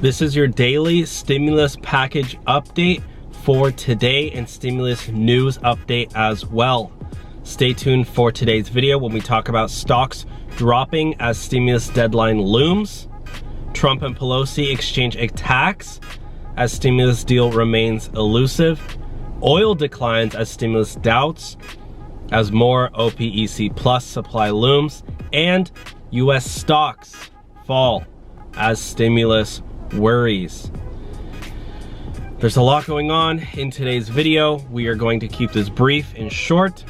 This is your daily stimulus package update for today and stimulus news update as well. Stay tuned for today's video when we talk about stocks dropping as stimulus deadline looms, Trump and Pelosi exchange attacks as stimulus deal remains elusive, oil declines as stimulus doubts, as more OPEC plus supply looms, and US stocks fall as stimulus worries. There's a lot going on in today's video. We are going to keep this brief and short,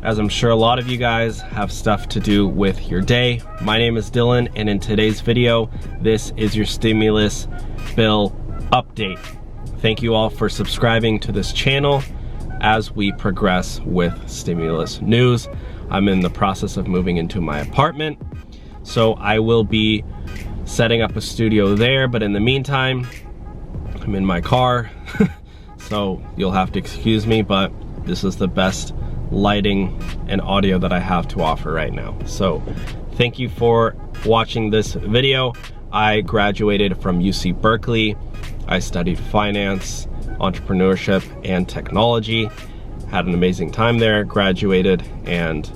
as I'm sure a lot of you guys have stuff to do with your day. My name is Dylan, and in today's video, this is your stimulus bill update. Thank you all for subscribing to this channel as we progress with stimulus news. I'm in the process of moving into my apartment, so I will be setting up a studio there, but in the meantime, I'm in my car, so you'll have to excuse me, but this is the best lighting and audio that I have to offer right now. So thank you for watching this video. I graduated from UC Berkeley. I studied finance, entrepreneurship, and technology. Had an amazing time there, graduated, and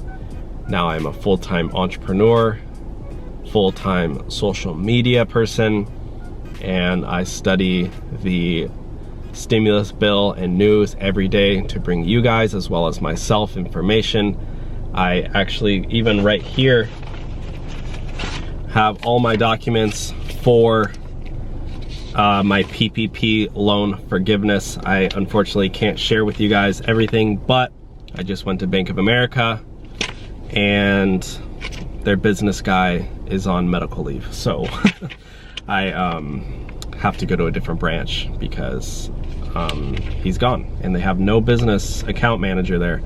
now I'm a full-time entrepreneur, full-time social media person, and I study the stimulus bill and news every day to bring you guys as well as myself information. I actually, even right here, have all my documents for my PPP loan forgiveness. I unfortunately can't share with you guys everything, but I just went to Bank of America and their business guy is on medical leave, so I have to go to a different branch because he's gone and they have no business account manager there.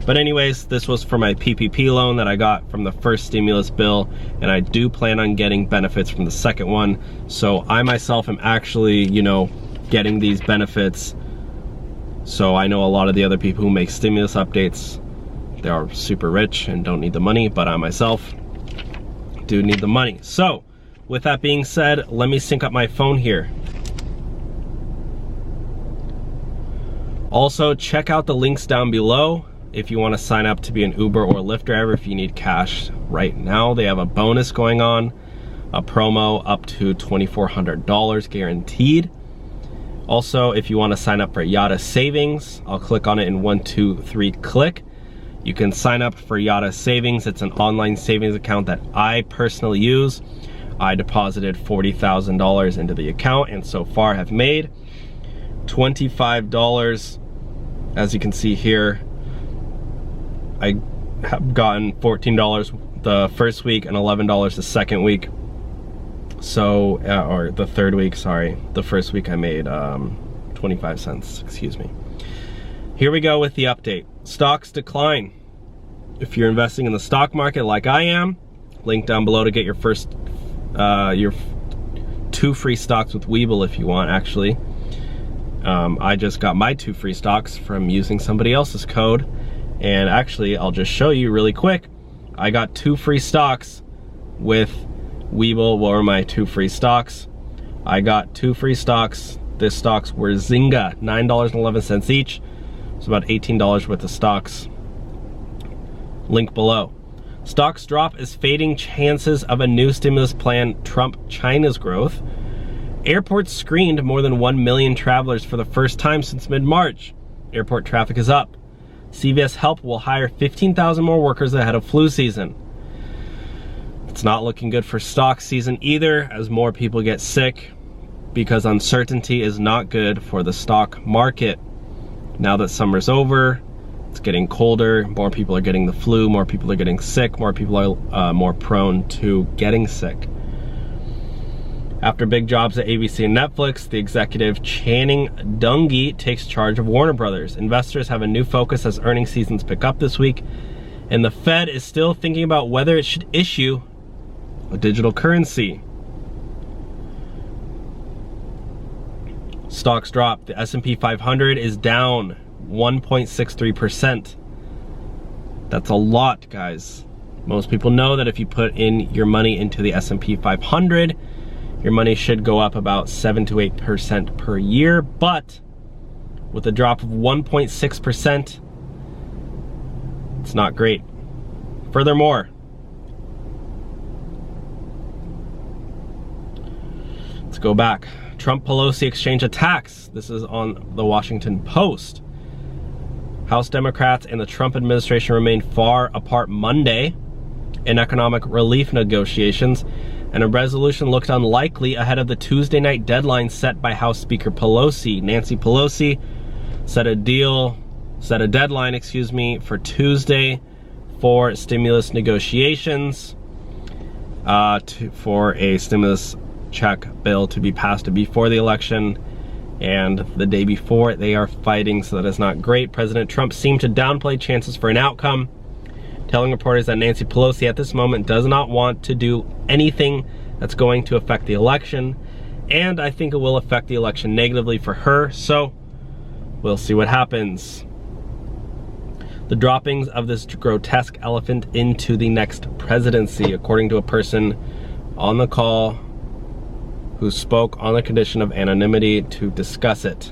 But anyways, this was for my PPP loan that I got from the first stimulus bill, and I do plan on getting benefits from the second one. So I myself am actually, you know, getting these benefits. So I know a lot of the other people who make stimulus updates, they are super rich and don't need the money, but I myself do need the money. So with that being said, let me sync up my phone here. Also, check out the links down below if you want to sign up to be an Uber or Lyft driver. If you need cash right now, they have a bonus going on, a promo up to $2,400 guaranteed. Also, if you want to sign up for Yada Savings, I'll click on it in 1, 2, 3 click. You can sign up for Yada Savings. It's an online savings account that I personally use. I deposited $40,000 into the account and so far have made $25. As you can see here, I have gotten $14 the first week and $11 the second week. So, or the third week, sorry. The first week I made 25 cents, excuse me. Here we go with the update. Stocks decline. If you're investing in the stock market like I am, link down below to get your first, your 2 free stocks with Webull if you want, actually. I just got my 2 free stocks from using somebody else's code. And actually, I'll just show you really quick. I got 2 free stocks with Webull. What were my 2 free stocks? I got 2 free stocks. These stocks were Zynga, $9.11 each. It's about $18 worth of stocks. Link below. Stocks drop as fading chances of a new stimulus plan trump China's growth. Airports screened more than 1 million travelers for the first time since mid-March. Airport traffic is up. CVS Health will hire 15,000 more workers ahead of flu season. It's not looking good for stock season either, as more people get sick, because uncertainty is not good for the stock market. Now that summer's over, it's getting colder, more people are getting the flu, more people are getting sick, more people are more prone to getting sick. After big jobs at ABC and Netflix, the executive Channing Dungey takes charge of Warner Brothers. Investors have a new focus as earnings seasons pick up this week, and the Fed is still thinking about whether it should issue a digital currency. Stocks drop. The S&P 500 is down 1.63%. That's a lot, guys. Most people know that if you put in your money into the S&P 500, your money should go up about 7 to 8% per year, but with a drop of 1.6%, it's not great. Furthermore, let's go back. Trump-Pelosi exchange attacks. This is on the Washington Post. House Democrats and the Trump administration remained far apart Monday in economic relief negotiations, and a resolution looked unlikely ahead of the Tuesday night deadline set by House Speaker Pelosi. Nancy Pelosi set a deadline, for Tuesday for stimulus negotiations, for a stimulus check bill to be passed before the election, and the day before they are fighting, so that is not great. President Trump seemed to downplay chances for an outcome, telling reporters that Nancy Pelosi at this moment does not want to do anything that's going to affect the election, and I think it will affect the election negatively for her, so we'll see what happens. The droppings of this grotesque elephant into the next presidency, according to a person on the call who spoke on the condition of anonymity to discuss it.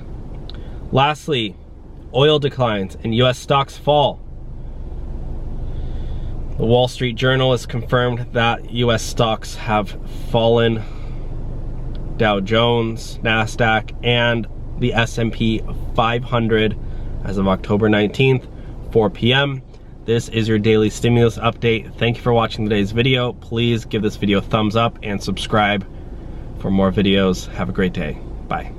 Lastly, oil declines and US stocks fall. The Wall Street Journal has confirmed that US stocks have fallen. Dow Jones, NASDAQ, and the S&P 500 as of October 19th, 4 p.m. This is your daily stimulus update. Thank you for watching today's video. Please give this video a thumbs up and subscribe for more videos. Have a great day. Bye.